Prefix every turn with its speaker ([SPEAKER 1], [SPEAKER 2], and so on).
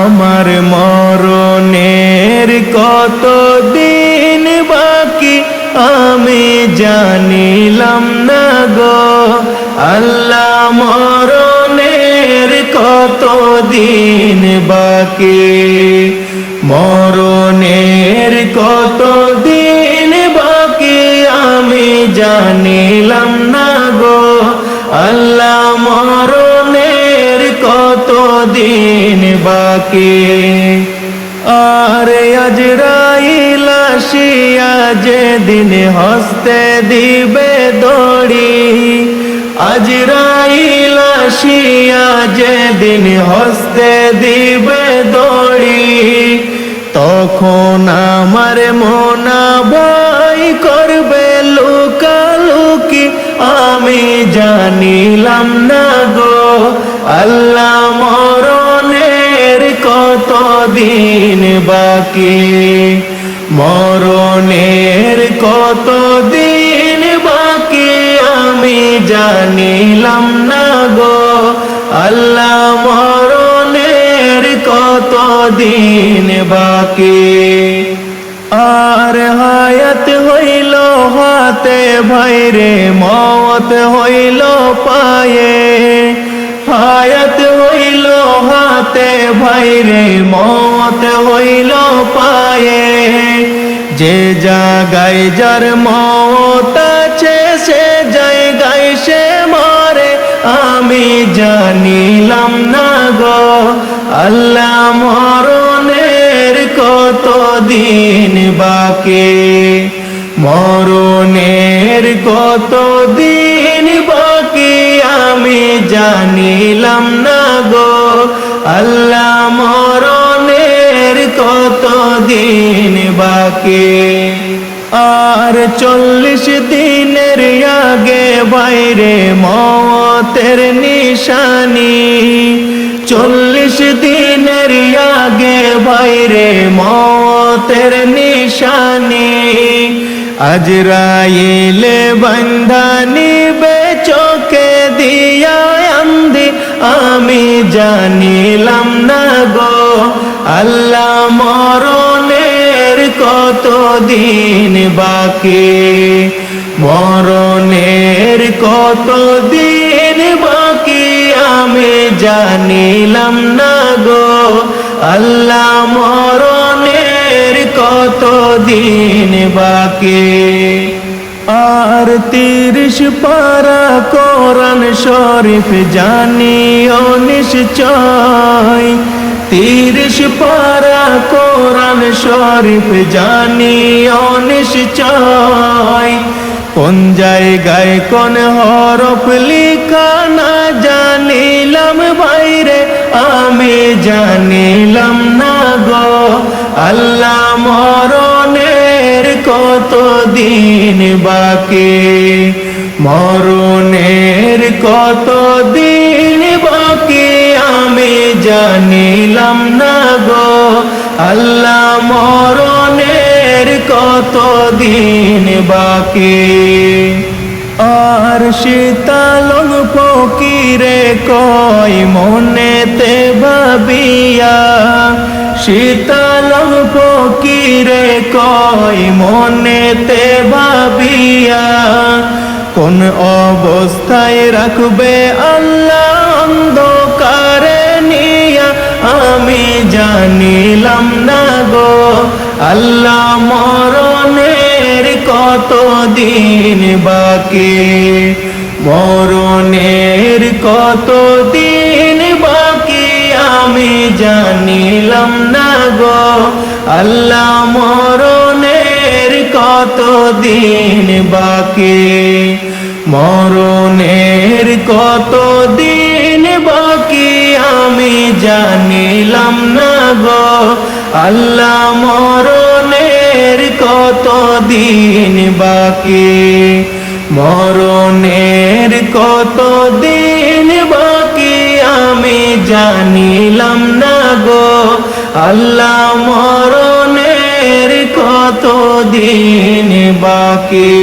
[SPEAKER 1] আমার মরণের কত দিন বাকি আমি জানিলাম না গো আল্লাহ মরণের কত দিন বাকি মরণের কত দিন বাকি আমি জানিলাম না গো আল্লাহ মরণের কত দিন বাকি আরে আজরাইল আসিয়া যেদিন হস্তে দিবে দড়ি আজরাইল আসিয়া যেদিন হস্তে দিবে দড়ি তখন আমার মনা ভয় করবে লুকালুকি আমি জানিলাম না গো আল্লাহ মরণের কত দিন বাকি মরণের কত দিন বাকি আমি জানিলাম না গো আল্লাহ মরণের কত দিন বাকি আর হায়াত হইল হাতে ভাইরে মওত হইল পায়ে হায়াত হইল হাতে ভাইরে মওত হইল পায়ে যে জায়গায় যার মওত আছে সে জায়গায় সে মরে আমি জানিলাম না গো আল্লাহ মরণের কত দিন বাকি মরণের কত দিন বাকি আমি জানিলাম না গো আল্লাহ মরণের কত দিন বাকি আর 40 দিনের আগে বাইরে মওতের নিশানি 40 দিনের আগে বাইরে মওতের নিশানি আজরাইলে বন্ধানি চোখে দিয়া আন্ধি আমি জানিলাম না গো আল্লাহ মরণের কত দিন বাকি মরণের কত দিন বাকি আমি জানিলাম না গো আল্লাহ মরণের কত দিন বাকি আর 30 পারা কোরআন শরীফ জানিও নিশ্চয় 30 পারা কোরআন শরীফ জানিও নিশ্চয় কোন জায়গায় কোন হরফ লিখা না জানিলাম বাইরে আমি জানিলাম না গো আল্লাহ মরণের কত দিন বাকি মরণের কত দিন বাকি আমি জানিলাম না গো আল্লাহ মরণের কত দিন বাকি আর শীতলং ফকিরে কয় মনেতে ভাবিয়া শীতলং ফকিরে কয় মনেতে ভাবিয়া কোন অবস্থায় রাখবে আল্লাহ অন্ধকারে নিয়া আমি জানিলাম না গো আল্লাহ মরণের কত দিন বাকি মরণের কত দিন বাকি আমি জানিলাম না গো আল্লাহ মরণের কত দিন বাকি মরণের কত দিন বাকি আমি জানিলাম না গো আল্লাহ মরণের কত দিন বাকি মরণের কত দিন বাকি আমি জানিলাম না গো আল্লাহ মরণের কত দিন বাকি।